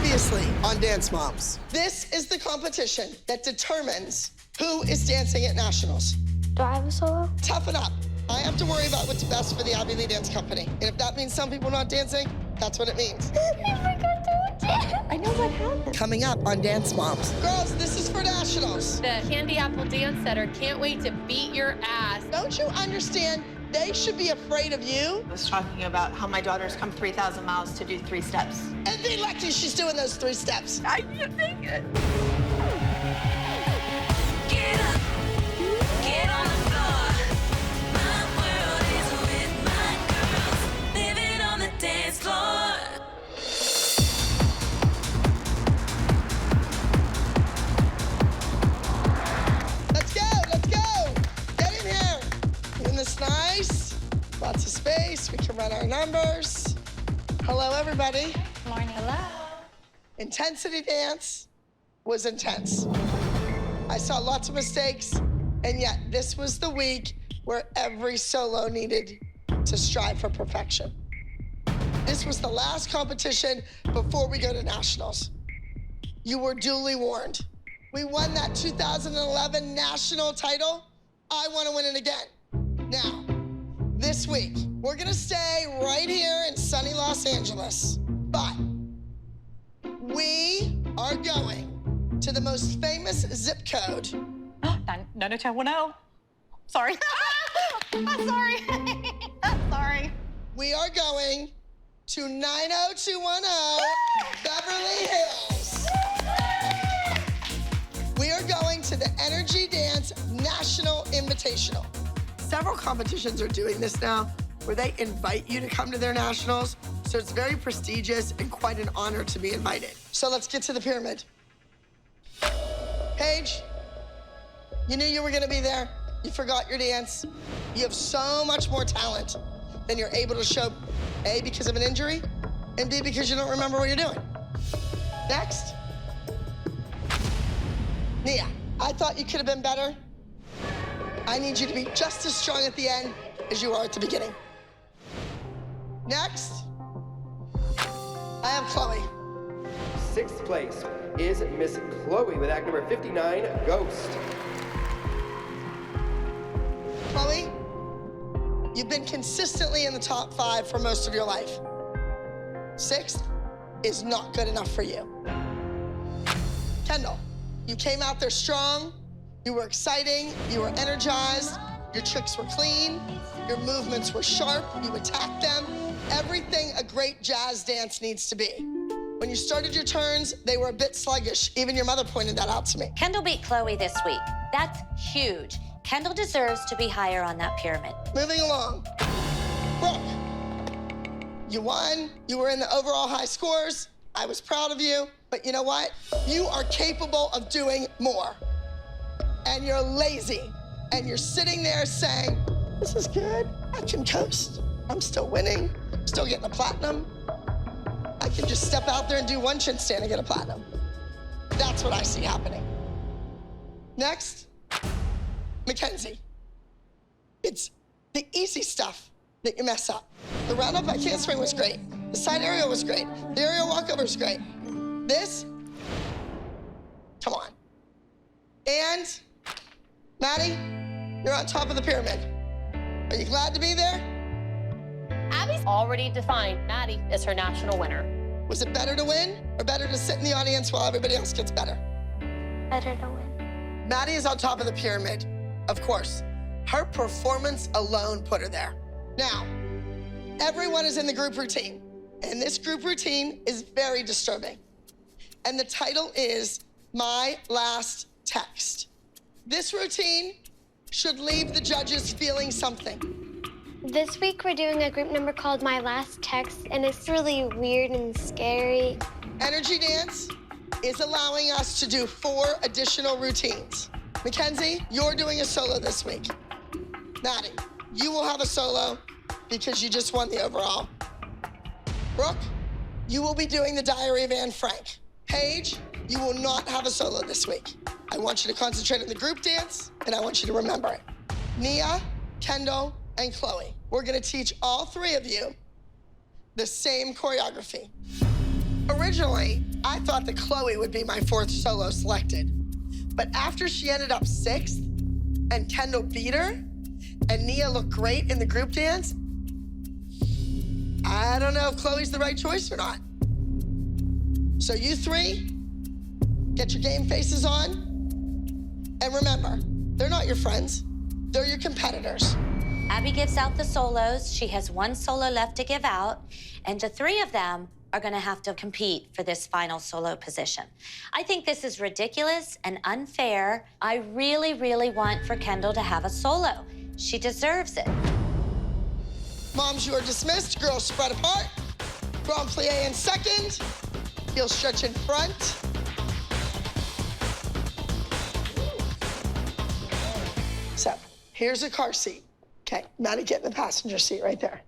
Previously on Dance Moms. This is the competition that determines who is dancing at nationals. Do I have a solo? Toughen up. I have to worry about what's best for the Abby Lee Dance Company. And if that means some people not dancing, that's what it means. I know what happened. Coming up on Dance Moms. Girls, this is for nationals. The Candy Apple Dance Center can't wait to beat your ass. Don't you understand? They should be afraid of you. I was talking about how my daughter's come 3,000 miles to do 3 steps. And be lucky she's doing those 3 steps. I can't take it. Get up, get on the floor. My world is with my girls, living on the dance floor. Let's go. Get in here. Isn't this nice? Lots of space. We can run our numbers. Hello, everybody. Morning. Hello. Intensity dance was intense. I saw lots of mistakes, and yet this was the week where every solo needed to strive for perfection. This was the last competition before we go to nationals. You were duly warned. We won that 2011 national title. I want to win it again. Now, this week, we're gonna stay right here in sunny Los Angeles, but we are going to the most famous zip code. 90210. Sorry. I'm sorry. I'm sorry. We are going to 90210 Beverly Hills. We are going to the Energy Dance National Invitational. Several competitions are doing this now, where they invite you to come to their nationals, so it's very prestigious and quite an honor to be invited. So let's get to the pyramid. Paige, you knew you were gonna be there. You forgot your dance. You have so much more talent than you're able to show, A, because of an injury, and B, because you don't remember what you're doing. Next. Nia, I thought you could have been better. I need you to be just as strong at the end as you are at the beginning. Next, I have Chloe. 6th place is Miss Chloe with act number 59, Ghost. Chloe, you've been consistently in the top 5 for most of your life. 6th is not good enough for you. Kendall, you came out there strong, you were exciting, you were energized, your tricks were clean, your movements were sharp, you attacked them, everything a great jazz dance needs to be. When you started your turns, they were a bit sluggish. Even your mother pointed that out to me. Kendall beat Chloe this week. That's huge. Kendall deserves to be higher on that pyramid. Moving along. Brooke, you won. You were in the overall high scores. I was proud of you. But you know what? You are capable of doing more. And you're lazy. And you're sitting there saying, this is good. I can coast. I'm still winning. Still getting a platinum. I can just step out there and do one chin stand and get a platinum. That's what I see happening. Next, Mackenzie. It's the easy stuff that you mess up. The round up by can't swing was great. The side aerial was great. The aerial walkover was great. This, come on. And, Maddie, you're on top of the pyramid. Are you glad to be there? Abby's already defined Maddie as her national winner. Was it better to win or better to sit in the audience while everybody else gets better? Better to win. Maddie is on top of the pyramid, of course. Her performance alone put her there. Now, everyone is in the group routine, and this group routine is very disturbing. And the title is My Last Text. This routine should leave the judges feeling something. This week we're doing a group number called My Last Text, and it's really weird and scary. Energy Dance is allowing us to do 4 additional routines. Mackenzie, you're doing a solo this week. Maddie, you will have a solo because you just won the overall. Brooke, you will be doing the Diary of Anne Frank. Paige, you will not have a solo this week. I want you to concentrate on the group dance, and I want you to remember it. Nia, Kendall, and Chloe, we're gonna teach all 3 of you the same choreography. Originally, I thought that Chloe would be my 4th solo selected. But after she ended up 6th and Kendall beat her and Nia looked great in the group dance, I don't know if Chloe's the right choice or not. So you 3, get your game faces on. And remember, they're not your friends. They're your competitors. Abby gives out the solos. She has 1 solo left to give out, and the 3 of them are gonna have to compete for this final solo position. I think this is ridiculous and unfair. I really, really want for Kendall to have a solo. She deserves it. Moms, you are dismissed. Girls, spread apart. Grand plie in second. Heel stretch in front. So, here's a car seat. Okay, Maddie, get in the passenger seat right there.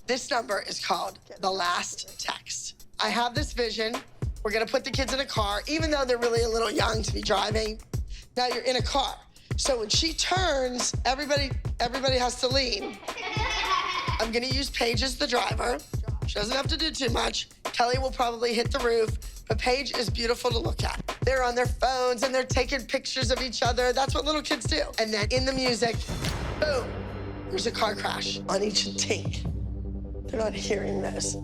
This number is called the last text. I have this vision. We're gonna put the kids in a car, even though they're really a little young to be driving. Now you're in a car. So when she turns, everybody has to lean. I'm gonna use Paige as the driver. She doesn't have to do too much. Kelly will probably hit the roof, but Paige is beautiful to look at. They're on their phones and they're taking pictures of each other. That's what little kids do. And then in the music, boom, there's a car crash on each tink. They're not hearing this.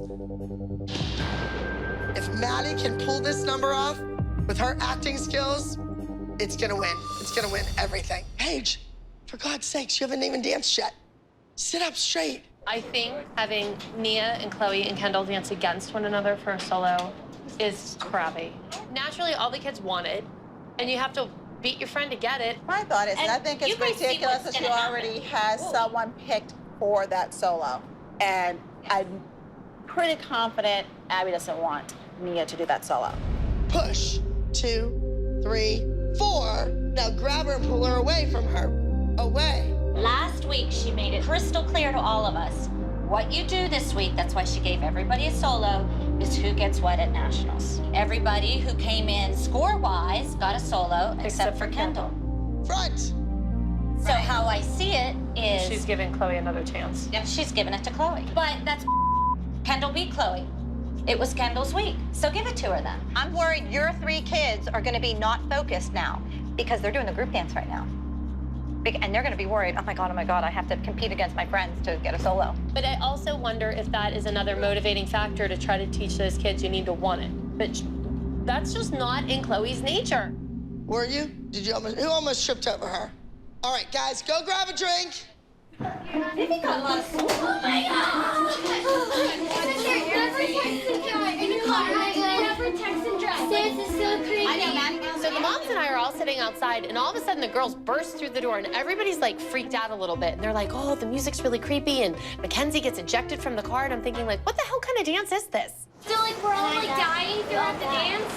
If Maddie can pull this number off with her acting skills, it's gonna win. It's gonna win everything. Paige, for God's sakes, you haven't even danced yet. Sit up straight. I think having Nia and Chloe and Kendall dance against one another for a solo is crappy. Naturally, all the kids want it, and you have to beat your friend to get it. My thought is, And I think you it's guys see ridiculous what's that she gonna already happen. has someone picked for that solo. And I'm pretty confident Abby doesn't want Nia to do that solo. Push. 2, 3, 4. Now grab her and pull her away from her. Away. Last week, she made it crystal clear to all of us. What you do this week, that's why she gave everybody a solo, is who gets what at Nationals. Everybody who came in score-wise got a solo, except for Kendall. Front. So how I see it is... She's giving Chloe another chance. Yep, she's giving it to Chloe. But that's Kendall beat Chloe. It was Kendall's week, so give it to her then. I'm worried your 3 kids are going to be not focused now because they're doing the group dance right now. And they're going to be worried, oh my God, I have to compete against my friends to get a solo. But I also wonder if that is another motivating factor to try to teach those kids you need to want it. But that's just not in Chloe's nature. Were you? Did you almost? Who almost tripped over her? All right, guys, go grab a drink. Vivi got a lot of Oh my God! Never text and drive. This is so crazy. I know. So the moms and I are all sitting outside, and all of a sudden the girls burst through the door, and everybody's like freaked out a little bit. And they're like, "Oh, the music's really creepy," and Mackenzie gets ejected from the car, and I'm thinking, like, what the hell kind of dance is this? So like we're all like dying throughout the dance.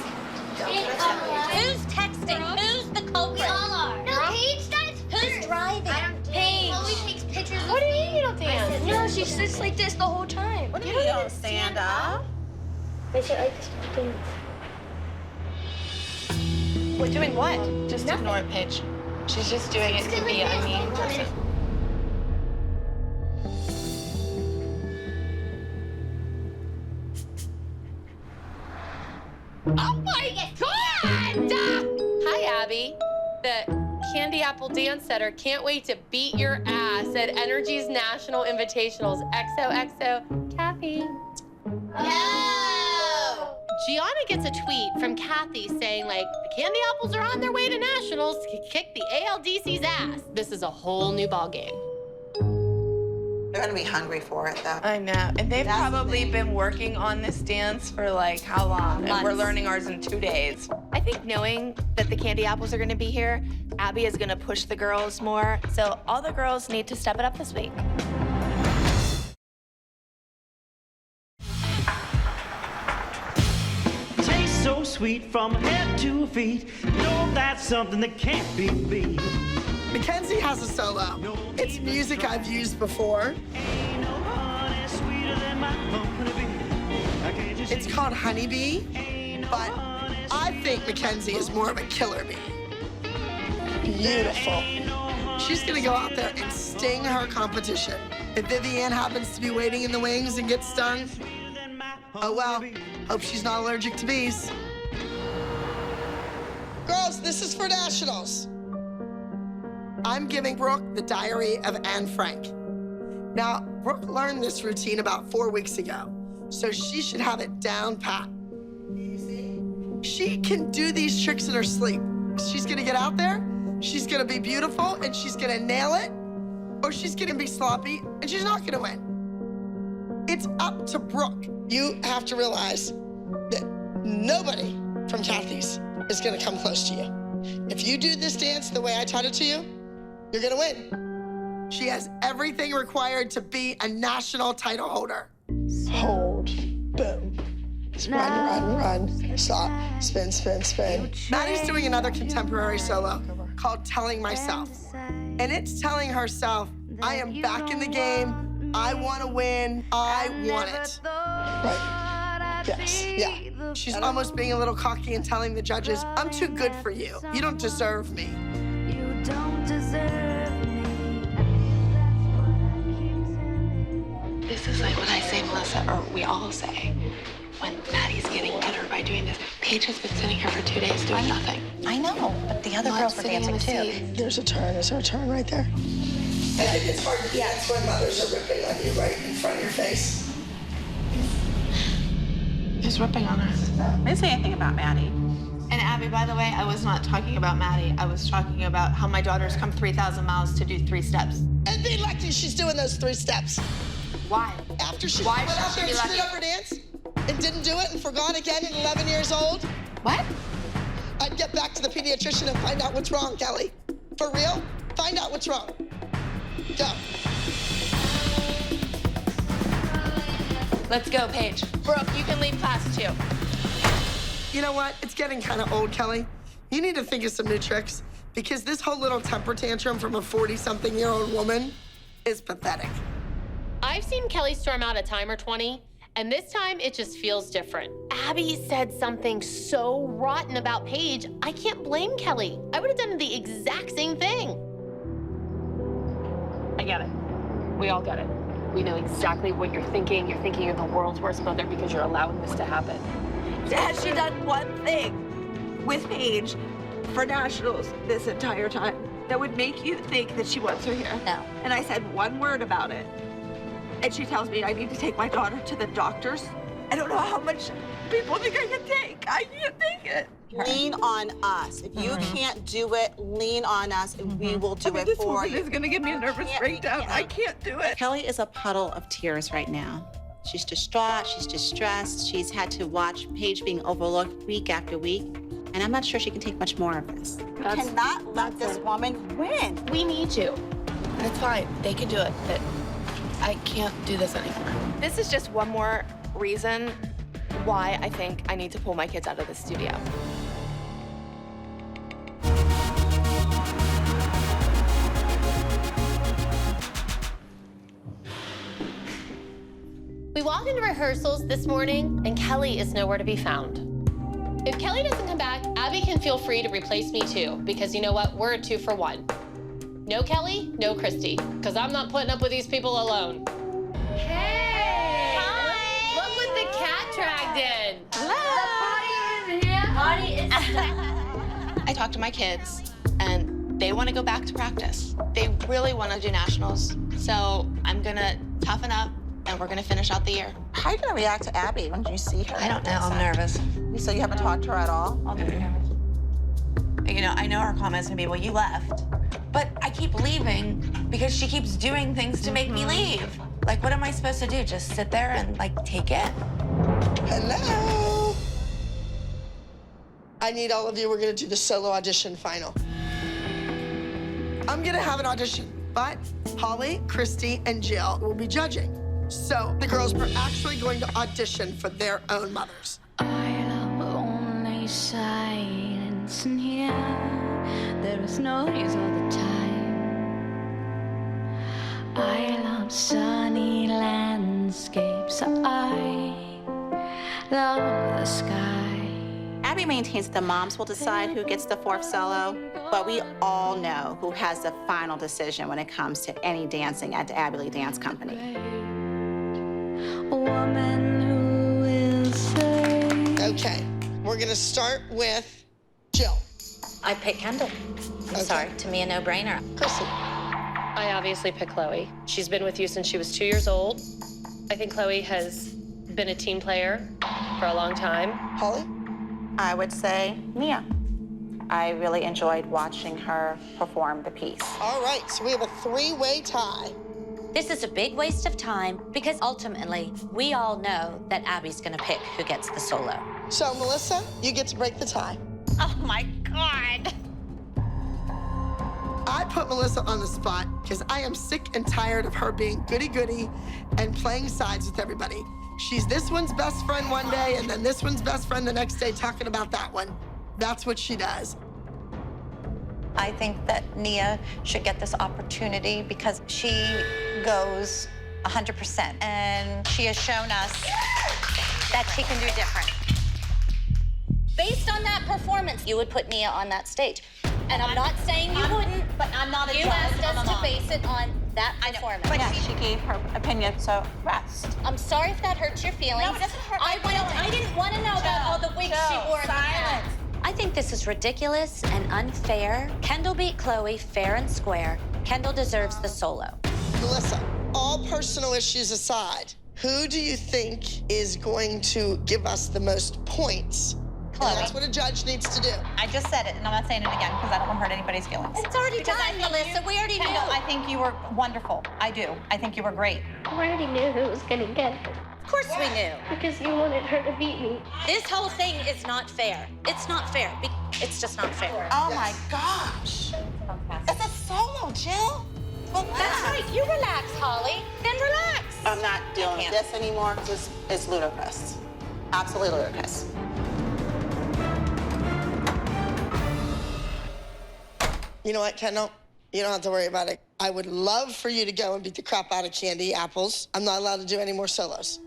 Who's texting? Who's the culprit? We all are. No, Paige does. Who's driving? Paige. Chloe takes pictures. What do you mean you don't dance? No, she sits like this the whole time. What do you don't stand up? I said I just dance. We're doing what? Just ignore it, Paige. She's just doing it to be a mean person. Oh my God! Hi, Abby. The Candy Apple Dance Setter can't wait to beat your ass at Energy's National Invitationals. XOXO, Kathy. No! Gianna gets a tweet from Kathy saying, like, the Candy Apples are on their way to Nationals to kick the ALDC's ass. This is a whole new ball game. They're gonna be hungry for it, though. I know. And they've That's the probably thing. been working on this dance for like how long? And we're Months. learning ours in 2 days. I think knowing that the Candy Apples are gonna be here, Abby is gonna push the girls more. So all the girls need to step it up this week. Tastes so sweet from head to feet. No, that's something that can't be beat. Mackenzie has a solo. It's music I've used before. Ain't no honey sweeter than my company. I can't just It's called Honeybee, but I think Mackenzie is more of a killer bee. Beautiful. She's gonna go out there and sting her competition. If Vivienne happens to be waiting in the wings and gets stung, oh well, Hope she's not allergic to bees. Girls, this is for nationals. I'm giving Brooke the Diary of Anne Frank. Now, Brooke learned this routine about 4 weeks ago, so she should have it down pat. She can do these tricks in her sleep. She's gonna get out there, she's gonna be beautiful, and she's gonna nail it, or she's gonna be sloppy, and she's not gonna win. It's up to Brooke. You have to realize that nobody from Kathy's is gonna come close to you. If you do this dance the way I taught it to you, you're gonna win. She has everything required to be a national title holder. Hold, boom. Run. Stop, spin. Maddie's doing another contemporary solo called Telling Myself. And it's telling herself, I am back in the game, I wanna win, I want it. Right, yes, yeah. She's almost being a little cocky and telling the judges, I'm too good for you. You don't deserve me. You don't deserve me. This is like what I say, Melissa, or we all say, when Maddie's getting better by doing this. Paige has been sitting here for 2 days doing nothing. I know, but the other girls were dancing too. There's a turn. Is there a turn right there? I think it's hard to dance when mothers are ripping on you right in front of your face. Who's ripping on her? I didn't say anything about Maddie. And Abby, by the way, I was not talking about Maddie. I was talking about how my daughter's come 3,000 miles to do 3 steps. And be lucky she's doing those 3 steps. Why? After she Why went out there and screwed up her dance and didn't do it and forgot again at 11 years old. What? I'd get back to the pediatrician and find out what's wrong, Kelly. For real? Find out what's wrong. Go. Let's go, Paige. Brooke, you can leave class too. You know what? It's getting kind of old, Kelly. You need to think of some new tricks because this whole little temper tantrum from a 40-something-year-old woman is pathetic. I've seen Kelly storm out a time or 20, and this time it just feels different. Abby said something so rotten about Paige, I can't blame Kelly. I would have done the exact same thing. I get it. We all get it. We know exactly what you're thinking. You're thinking you're the world's worst mother because you're allowing this to happen. Has she done one thing with Paige for nationals this entire time that would make you think that she wants her here? No. And I said one word about it. And she tells me I need to take my daughter to the doctors. I don't know how much people think I can take. I can't take it. Lean on us. If you can't do it, lean on us and we will do it for you. This is gonna give me a nervous breakdown. I can't do it. Kelly is a puddle of tears right now. She's distraught, she's distressed. She's had to watch Paige being overlooked week after week. And I'm not sure she can take much more of this. You cannot let this woman win. We need you. It's fine. They can do it, but I can't do this anymore. This is just one more reason why I think I need to pull my kids out of the studio. We walk into rehearsals this morning, and Kelly is nowhere to be found. If Kelly doesn't come back, Abby can feel free to replace me too, because you know what? We're a 2 for 1. No Kelly, no Christy, because I'm not putting up with these people alone. Hey! Hi! Look what the cat dragged in. Hello! The party is here. I talked to my kids, and they want to go back to practice. They really want to do nationals, so I'm gonna toughen up, and we're gonna finish out the year. How are you gonna react to Abby when you see her? I don't know. I'm nervous. So you haven't talked to her at all? You know, I know her comment's gonna be, well, you left. But I keep leaving because she keeps doing things to make me leave. Like, what am I supposed to do? Just sit there and, like, take it? Hello? I need all of you. We're gonna do the solo audition final. I'm gonna have an audition, but Holly, Christy, and Jill will be judging. So the girls are actually going to audition for their own mothers. I love only silence in here. There is noise all the time. I love sunny landscapes. I love the sky. Abby maintains that the moms will decide who gets the 4th solo, but we all know who has the final decision when it comes to any dancing at the Abby Lee Dance Company. A woman who will say we're gonna start with Jill. I pick Kendall. I'm sorry, to me a no-brainer. Kristen. I obviously pick Chloe. She's been with you since she was 2 years old. I think Chloe has been a team player for a long time. Holly? I would say Nia. I really enjoyed watching her perform the piece. All right, so we have a three-way tie. This is a big waste of time because ultimately, we all know that Abby's gonna pick who gets the solo. So, Melissa, you get to break the tie. Oh my God. I put Melissa on the spot because I am sick and tired of her being goody-goody and playing sides with everybody. She's this one's best friend one day and then this one's best friend the next day talking about that one. That's what she does. I think that Nia should get this opportunity because she goes 100%, and she has shown us that she can do different. Based on that performance, you would put Nia on that stage. And I'm not saying you wouldn't, but I'm not a you judge. asked I'm us a to mom. base it on that performance. But Yeah, she gave her opinion, so rest. I'm sorry if that hurts your feelings. No, it doesn't hurt my I didn't want to know about all the wigs she wore in the past. I think this is ridiculous and unfair. Kendall beat Chloe fair and square. Kendall deserves the solo. Melissa, all personal issues aside, who do you think is going to give us the most points? Chloe. And that's what a judge needs to do. I just said it, and I'm not saying it again because I don't want to hurt anybody's feelings. It's already Because I done, think Melissa. We already knew. Kendall, I think you were wonderful. I do. I think you were great. I already knew who was gonna get it Of course we knew. because you wanted her to beat me. This whole thing is not fair. It's not fair. It's just not fair. Oh my gosh. It's a solo, Jill. Well, That's right. You relax, Holly. Then relax. I'm not dealing with this anymore because it's ludicrous. Absolutely ludicrous. You know what, Kendall? You don't have to worry about it. I would love for you to go and beat the crap out of Candy Apples. I'm not allowed to do any more solos.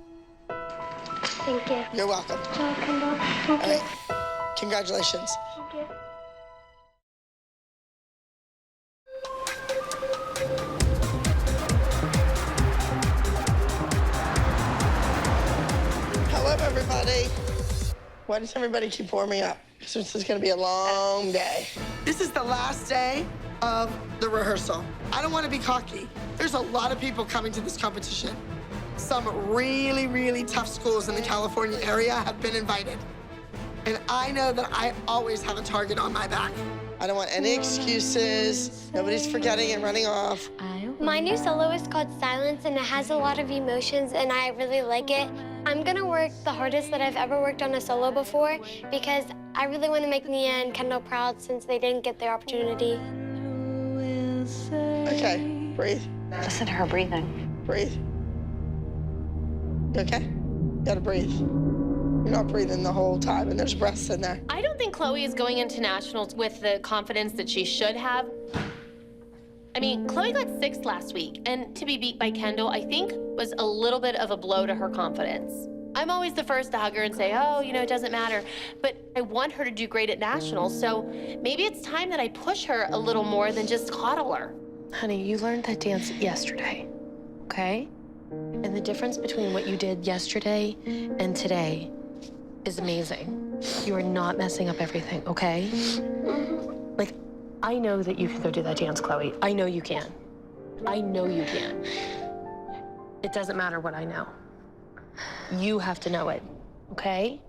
Thank you. You're welcome. Ciao, Kendall. All Thank you. right. Congratulations. Thank you. Hello, everybody. Why does everybody keep warming up? Because this is going to be a long day. This is the last day of the rehearsal. I don't want to be cocky. There's a lot of people coming to this competition. Some really, really tough schools in the California area have been invited. And I know that I always have a target on my back. I don't want any excuses. Nobody's forgetting and running off. My new solo is called Silence, and it has a lot of emotions, and I really like it. I'm gonna work the hardest that I've ever worked on a solo before because I really want to make Nia and Kendall proud since they didn't get their opportunity. Okay, breathe. Listen to her breathing. Breathe. You okay? You gotta breathe. You're not breathing the whole time, and there's breaths in there. I don't think Chloe is going into nationals with the confidence that she should have. I mean, Chloe got 6th last week, and to be beat by Kendall, I think, was a little bit of a blow to her confidence. I'm always the first to hug her and say, oh, you know, it doesn't matter. But I want her to do great at nationals, so maybe it's time that I push her a little more than just coddle her. Honey, you learned that dance yesterday, okay? And the difference between what you did yesterday and today is amazing. You are not messing up everything, okay? Like, I know that you can go do that dance, Chloe. I know you can. I know you can. It doesn't matter what I know. You have to know it, okay?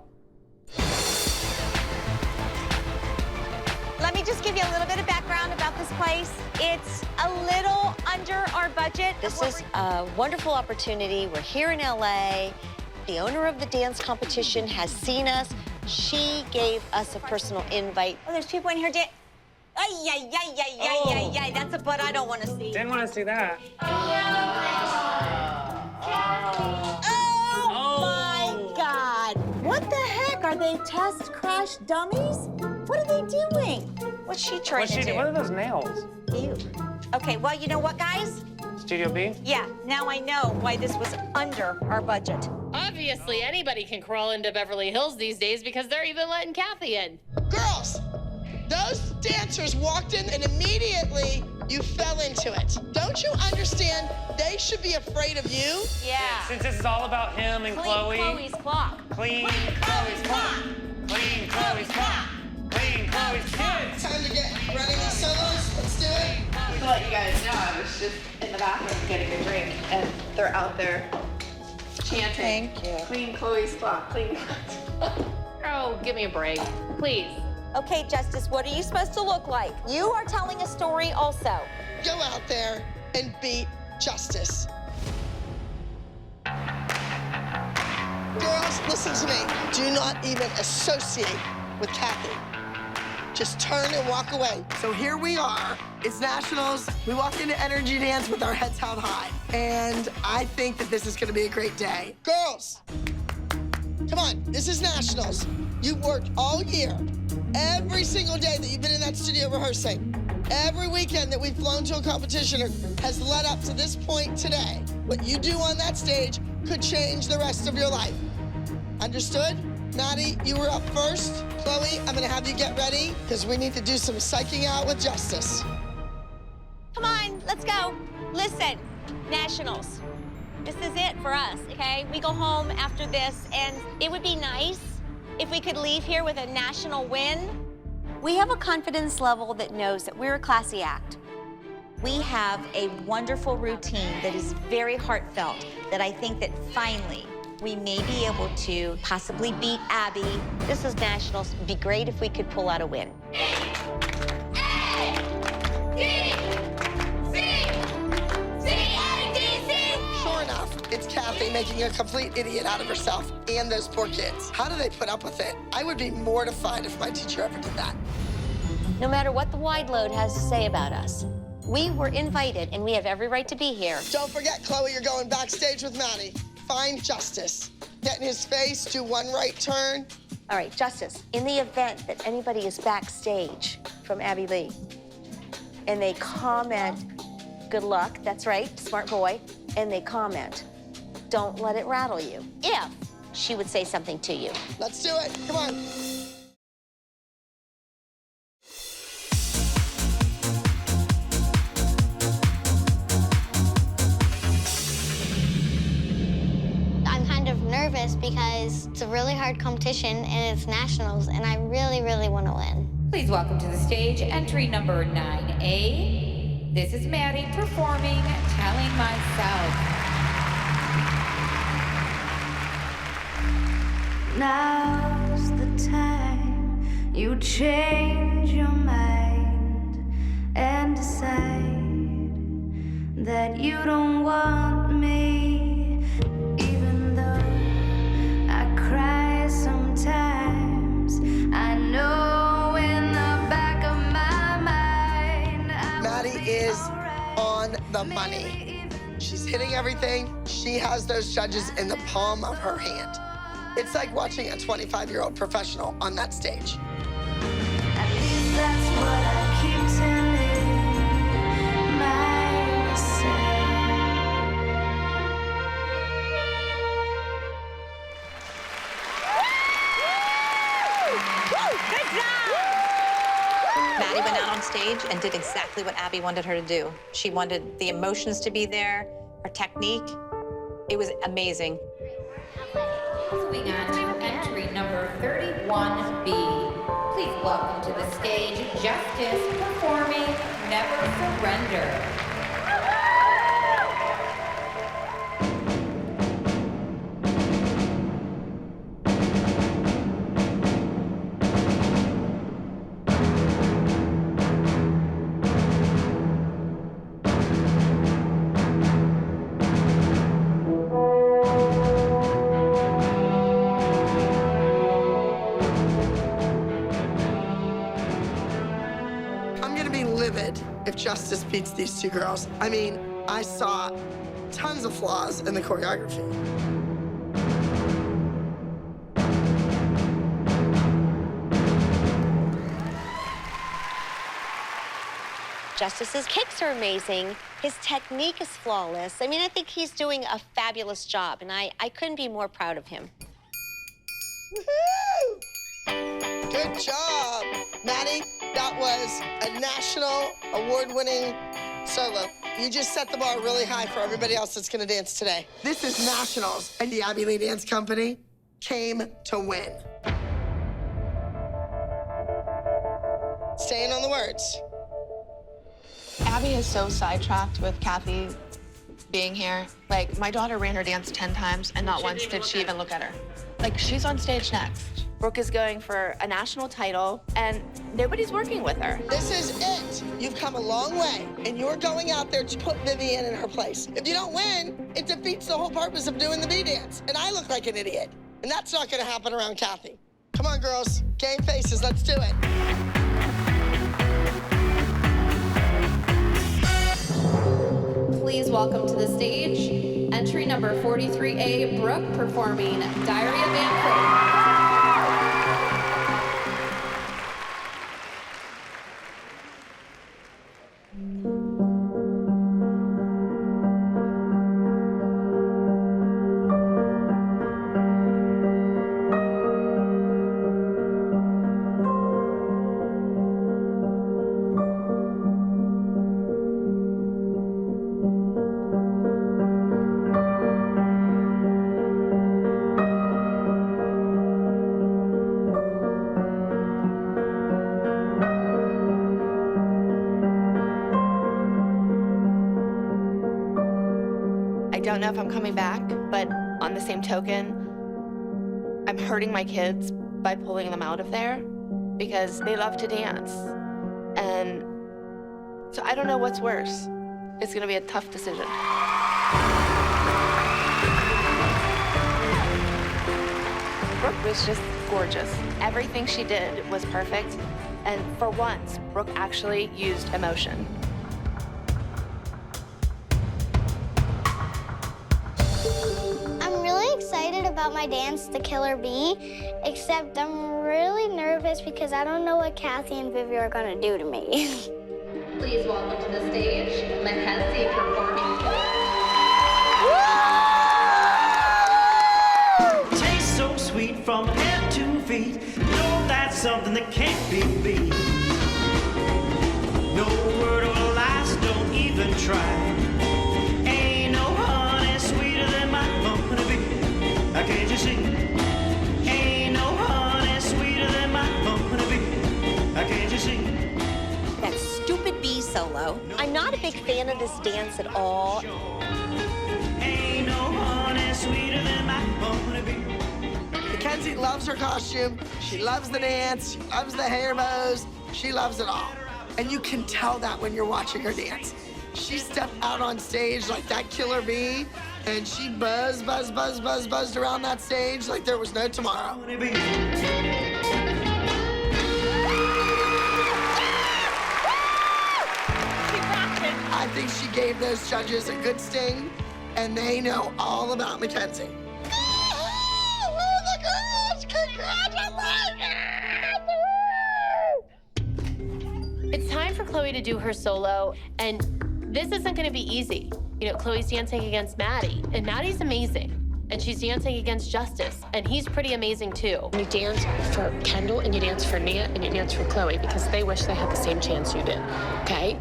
Let me just give you a little bit of background about this place. It's a little under our budget. This is a wonderful opportunity. We're here in LA. The owner of the dance competition has seen us. She gave us a personal invite. Oh, there's people in here. Ay, ay, ay, ay, ay, ay, ay. That's a butt I don't want to see. Didn't want to see that. Oh my God. What the heck? Are they test crash dummies? What are they doing? What's she trying to do? What are those nails? Ew. Okay, well, you know what, guys? Studio B? Yeah, now I know why this was under our budget. Obviously, anybody can crawl into Beverly Hills these days because they're even letting Kathy in. Girls, those dancers walked in and immediately you fell into it. Don't you understand they should be afraid of you? Yeah. Since this is all about him and Clean Chloe. Chloe's clock. Clean Chloe's clock. Clean Chloe's clock. Clean Chloe's kids. Time to get running these solos. Let's do it. To let you guys know, I was just in the bathroom getting a drink, and they're out there chanting. Thank you. Clean Chloe's clock. Clean. Oh, give me a break, please. Okay, Justice, what are you supposed to look like? You are telling a story also. Go out there and beat Justice. Girls, listen to me. Do not even associate with Kathy. Just turn and walk away. So here we are. It's nationals. We walk into Energy Dance with our heads held high. And I think that this is gonna be a great day. Girls, come on, this is nationals. You've worked all year. Every single day that you've been in that studio rehearsing. Every weekend that we've flown to a competition has led up to this point today. What you do on that stage could change the rest of your life. Understood? Maddie, you were up first. Chloe, I'm gonna have you get ready because we need to do some psyching out with Justice. Come on, let's go. Listen, nationals. This is it for us, okay? We go home after this, and it would be nice if we could leave here with a national win. We have a confidence level that knows that we're a classy act. We have a wonderful routine that is very heartfelt, that I think that finally we may be able to possibly beat Abby. This is nationals. It'd be great if we could pull out a win. Sure enough, it's Kathy making a complete idiot out of herself and those poor kids. How do they put up with it? I would be mortified if my teacher ever did that. No matter what the wide load has to say about us, we were invited and we have every right to be here. Don't forget, Chloe, you're going backstage with Maddie. Find Justice. Get in his face, do one right turn. All right, Justice, in the event that anybody is backstage from Abby Lee and they comment, good luck, that's right, smart boy, and they comment, don't let it rattle you if she would say something to you. Let's do it, come on. I'm kind of nervous because it's a really hard competition and it's nationals, and I really, really want to win. Please welcome to the stage entry number 9A. This is Maddie performing Telling Myself. Now's the time you change your mind and decide that you don't want me, even though I cry sometimes. I know in the back of my mind Maddie is on the money. She's hitting everything. She has those judges in the palm of her hand. It's like watching a 25-year-old professional on that stage. At least that's what I keep telling myself. Maddie went out on stage and did exactly what Abby wanted her to do. She wanted the emotions to be there, her technique. It was amazing. Moving on to entry number 31B. Please welcome to the stage Justice performing Never Surrender. If Justice beats these two girls. I mean, I saw tons of flaws in the choreography. Justice's kicks are amazing. His technique is flawless. I mean, I think he's doing a fabulous job, and I couldn't be more proud of him. Woohoo! Good job, Maddie. That was a national award-winning solo. You just set the bar really high for everybody else that's gonna dance today. This is nationals, and the Abby Lee Dance Company came to win. Staying on the words. Abby is so sidetracked with Kathy being here. Like, my daughter ran her dance 10 times, and not once did she even look at her. Like, she's on stage next. Brooke is going for a national title, and nobody's working with her. This is it. You've come a long way, and you're going out there to put Vivian in her place. If you don't win, it defeats the whole purpose of doing the B-dance, and I look like an idiot. And that's not gonna happen around Kathy. Come on, girls. Game faces, let's do it. Please welcome to the stage, entry number 43A, Brooke, performing Diary of Anne Frank. I don't know if I'm coming back, but on the same token, I'm hurting my kids by pulling them out of there because they love to dance. And so I don't know what's worse. It's gonna be a tough decision. Brooke was just gorgeous. Everything she did was perfect. And for once, Brooke actually used emotion. I'm really excited about my dance, The Killer Bee, except I'm really nervous because I don't know what Kathy and Vivi are gonna do to me. Please welcome to the stage, Mackenzie, performing. Tastes so sweet from head to feet. No, that's something that can't be beat. No word of lies, don't even try. Ain't no honey sweeter than my honeybee. Can't you see? Ain't no honey sweeter than my honeybee. Can't you see? That stupid bee solo. I'm not a big fan of this dance at all. Ain't no honey sweeter than my honeybee. Mackenzie loves her costume. She loves the dance. She loves the hair bows. She loves it all. And you can tell that when you're watching her dance. She stepped out on stage like that killer bee, and she buzzed around that stage like there was no tomorrow. I think she gave those judges a good sting, and they know all about Mackenzie. It's time for Chloe to do her solo, and this isn't gonna be easy. You know, Chloe's dancing against Maddie, and Maddie's amazing. And she's dancing against Justice, and he's pretty amazing too. You dance for Kendall, and you dance for Nia, and you dance for Chloe, because they wish they had the same chance you did, okay?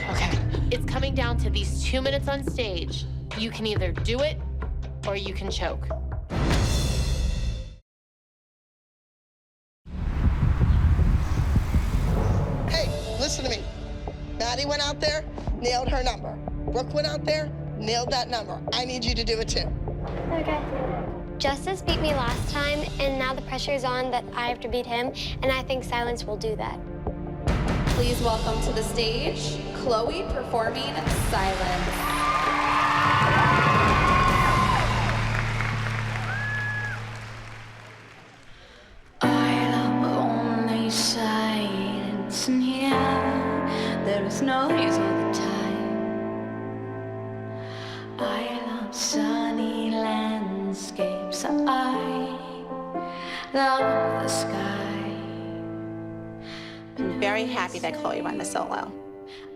Okay. It's coming down to these 2 minutes on stage. You can either do it, or you can choke. Hey, listen to me. Maddie went out there, nailed her number. Brooke went out there, nailed that number. I need you to do it too. Okay. Justice beat me last time, and now the pressure is on that I have to beat him, and I think silence will do that. Please welcome to the stage, Chloe, performing Silence. I love only silence in here. There is noise all the time. I love sunny landscapes. I love the sky. I'm very happy that Chloe won the solo.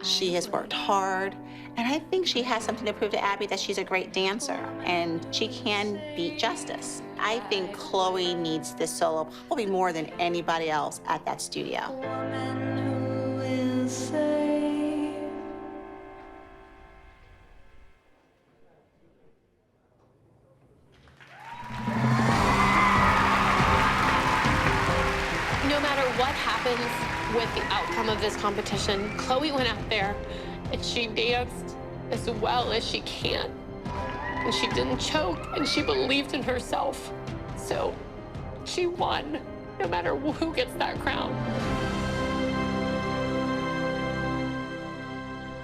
She has worked hard, and I think she has something to prove to Abby that she's a great dancer, and she can beat Justice. I think Chloe needs this solo probably more than anybody else at that studio. No matter what happens, with the outcome of this competition. Chloe went out there and she danced as well as she can. And she didn't choke, and she believed in herself. So she won, no matter who gets that crown.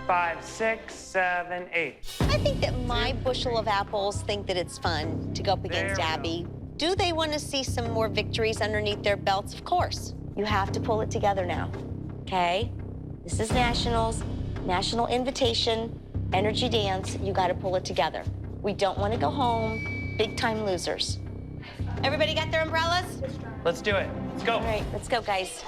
5, 6, 7, 8. I think that my bushel of apples think that it's fun to go up against Abby. Do they want to see some more victories underneath their belts? Of course. You have to pull it together now, okay? This is nationals, national invitation, energy dance. You got to pull it together. We don't want to go home big-time losers. Everybody got their umbrellas? Let's do it. Let's go. All right, let's go, guys.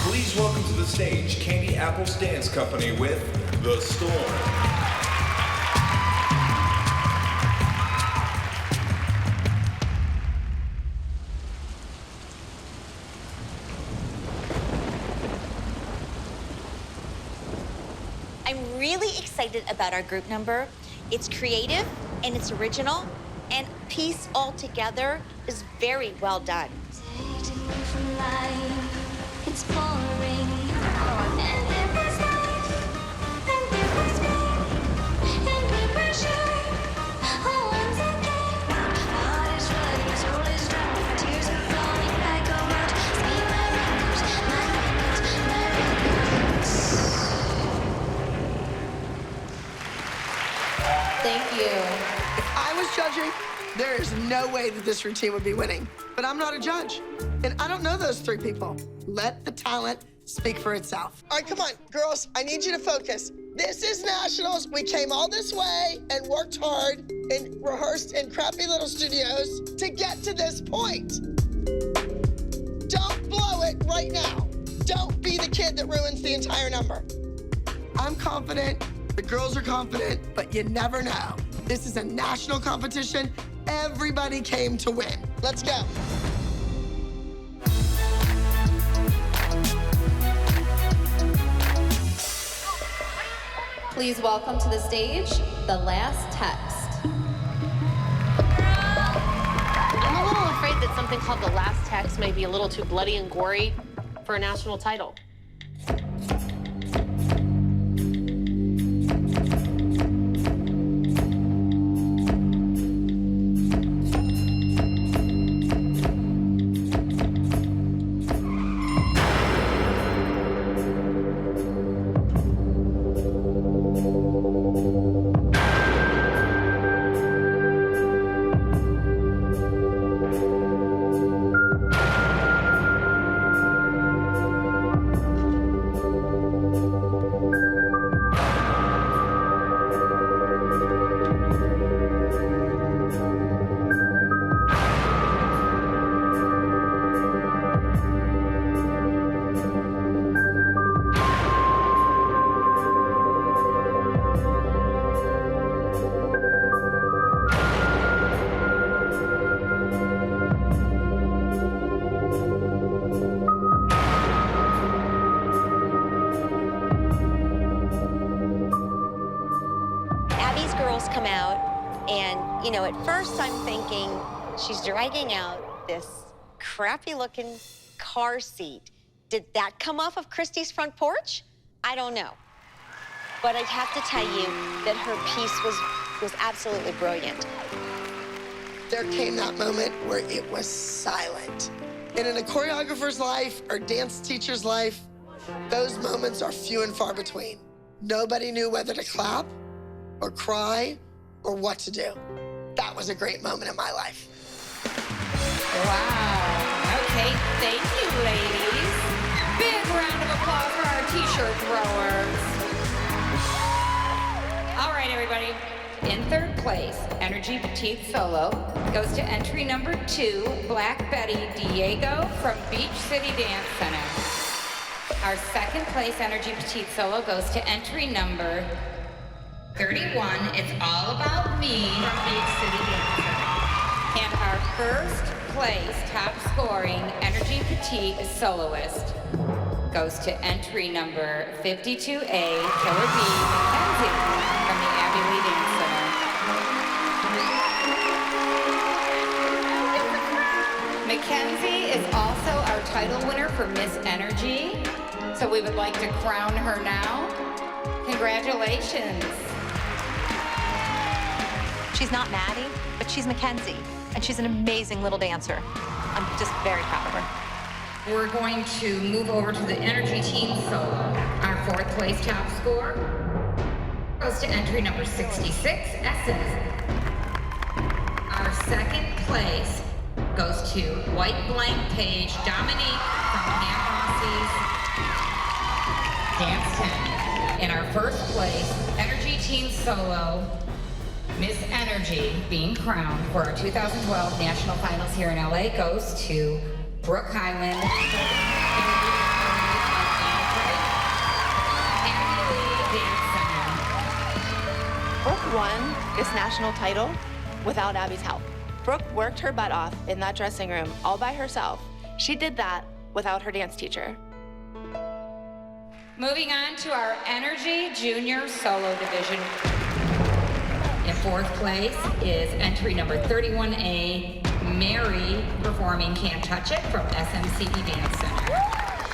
Please welcome to the stage Candy Apples Dance Company with The Storm. I'm really excited about our group number. It's creative and it's original, and piece all together is very well done. It's boring. And there was life, and there was me, and we were sure. Oh, once again, my heart is running, my soul is drowning, my tears are falling like a road. See my records, my records, my records. Thank you. If I was judging, there is no way that this routine would be winning. But I'm not a judge, and I don't know those three people. Let the talent speak for itself. All right, come on, girls, I need you to focus. This is nationals. We came all this way and worked hard and rehearsed in crappy little studios to get to this point. Don't blow it right now. Don't be the kid that ruins the entire number. I'm confident, the girls are confident, but you never know. This is a national competition. Everybody came to win. Let's go. Please welcome to the stage, The Last Text. I'm a little afraid that something called The Last Text may be a little too bloody and gory for a national title. Come out, and you know, at first I'm thinking she's dragging out this crappy looking car seat. Did that come off of Christy's front porch? I don't know. But I'd have to tell you that her piece was absolutely brilliant. There came that moment where it was silent. And in a choreographer's life or dance teacher's life, those moments are few and far between. Nobody knew whether to clap or cry or what to do. That was a great moment in my life. Wow. Okay, thank you, ladies. Big round of applause for our t-shirt throwers. All right, everybody. In third place, Energy Petite Solo goes to entry number 2, Black Betty Diego from Beach City Dance Center. Our second place Energy Petite Solo goes to entry number 31, It's All About Me from Beach City Dance Center. And our first place top scoring Energy Petite Soloist goes to entry number 52A, Killer B Mackenzie from the Abbey Lee Dance Center. Mackenzie is also our title winner for Miss Energy, so we would like to crown her now. Congratulations. She's not Maddie, but she's Mackenzie, and she's an amazing little dancer. I'm just very proud of her. We're going to move over to the Energy Team solo. Our fourth place top score goes to entry number 66, Essence. Our second place goes to White Blank Page Dominique from Pam Rossi's Dance 10. In our first place, Energy Team solo, Miss Energy, being crowned for our 2012 National Finals here in LA, goes to Brooke Highland. Brooke won this national title without Abby's help. Brooke worked her butt off in that dressing room all by herself. She did that without her dance teacher. Moving on to our Energy Junior Solo Division. In fourth place is entry number 31A, Mary, performing Can't Touch It from SMCB Dance Center.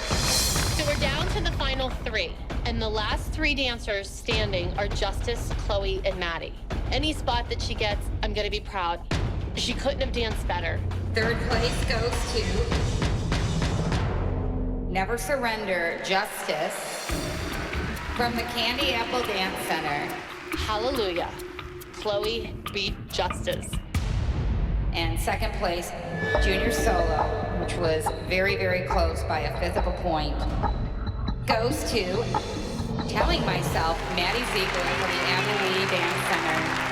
So we're down to the final three, and the last three dancers standing are Justice, Chloe, and Maddie. Any spot that she gets, I'm gonna be proud. She couldn't have danced better. Third place goes to Never Surrender, Justice, from the Candy Apple Dance Center. Hallelujah. Chloe beat Justice. And second place, Junior Solo, which was very, very close by a fifth of a point, goes to Telling Myself, Maddie Ziegler from the Abilene Dance Center.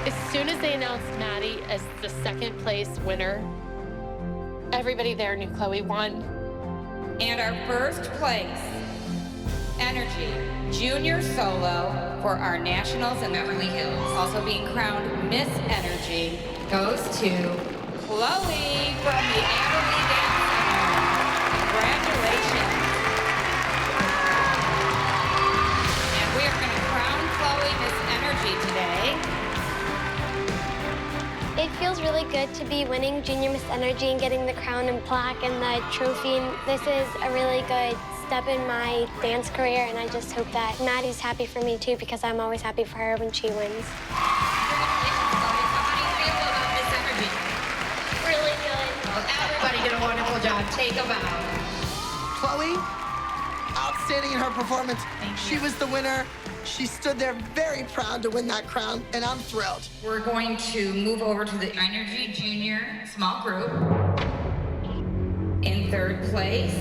As soon as they announced Maddie as the second place winner, everybody there knew Chloe won. And our first place, Energy Junior Solo for our Nationals in Beverly Hills, also being crowned Miss Energy, goes to Chloe from the Abilene Dance Center. Congratulations. And we are going to crown Chloe Miss Energy today. It feels really good to be winning Junior Miss Energy and getting the crown and plaque and the trophy. And this is a really good step in my dance career, and I just hope that Maddie's happy for me too, because I'm always happy for her when she wins. Really good. Everybody did a wonderful job. Take a bow. Chloe, outstanding in her performance. She was the winner. She stood there very proud to win that crown, and I'm thrilled. We're going to move over to the Energy Junior small group. In third place,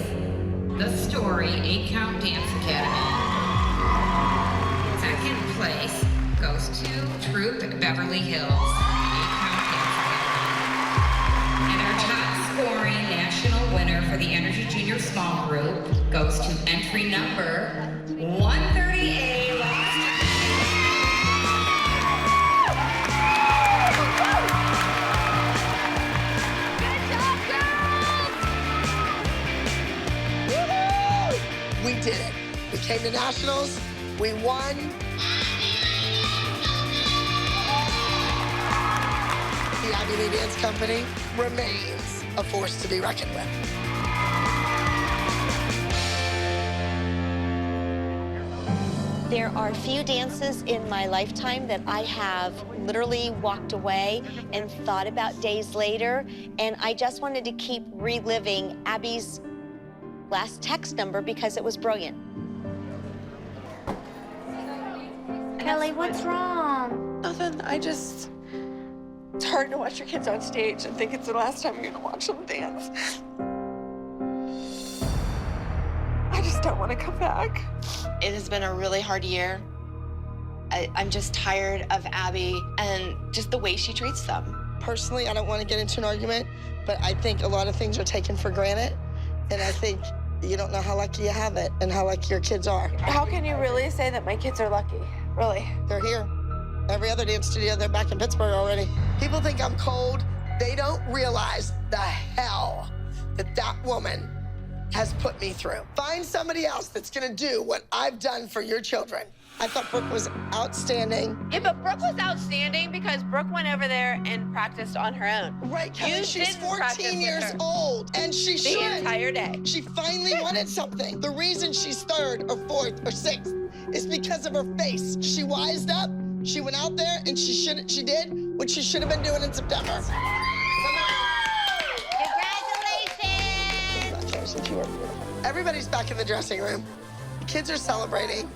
The Story 8-Count Dance Academy. Second place goes to Troop Beverly Hills 8-Count Dance Academy. And our top scoring national winner for the Energy Junior small group goes to entry number 138. We did it. We came to nationals. We won. The Abilene Dance Company remains a force to be reckoned with. There are few dances in my lifetime that I have literally walked away and thought about days later, and I just wanted to keep reliving Abby's last text number because it was brilliant. Kelly, what's wrong? Nothing. It's hard to watch your kids on stage and think it's the last time you're gonna watch them dance. I just don't want to come back. It has been a really hard year. I'm just tired of Abby and just the way she treats them. Personally, I don't want to get into an argument, but I think a lot of things are taken for granted. And I think you don't know how lucky you have it and how lucky your kids are. How can you really say that my kids are lucky? Really? They're here. Every other dance studio, they're back in Pittsburgh already. People think I'm cold. They don't realize the hell that woman has put me through. Find somebody else that's gonna do what I've done for your children. I thought Brooke was outstanding. Yeah, but Brooke was outstanding because Brooke went over there and practiced on her own. Right, Kelly, You she's didn't practice 14 with years her. old, and she should. The entire day. She finally wanted something. The reason she's 3rd or 4th or 6th is because of her face. She wised up, she went out there, and she did what she should have been doing in September. Congratulations, you are beautiful. Everybody's back in the dressing room. The kids are celebrating.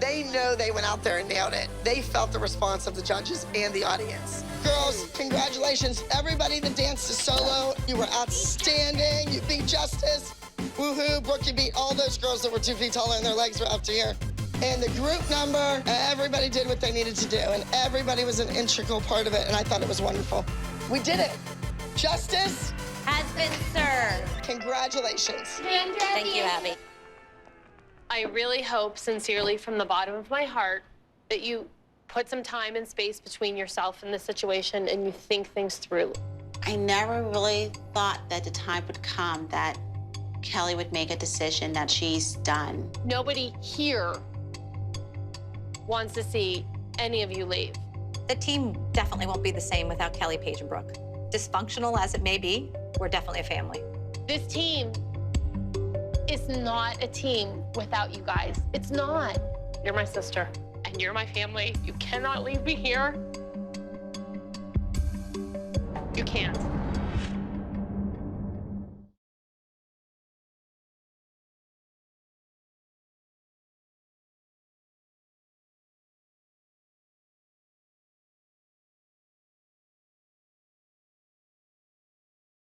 They know they went out there and nailed it. They felt the response of the judges and the audience. Girls, congratulations. Everybody that danced to solo, you were outstanding. You beat Justice. Woohoo, Brooke, you beat all those girls that were 2 feet taller and their legs were up to here. And the group number, everybody did what they needed to do, and everybody was an integral part of it, and I thought it was wonderful. We did it. Justice has been served. Congratulations. Thank you, Abby. I really hope, sincerely, from the bottom of my heart, that you put some time and space between yourself and the situation and you think things through. I never really thought that the time would come that Kelly would make a decision that she's done. Nobody here wants to see any of you leave. The team definitely won't be the same without Kelly, Paige, and Brooke. Dysfunctional as it may be, we're definitely a family. This team is not a team without you guys. It's not. You're my sister, and you're my family. You cannot leave me here. You can't.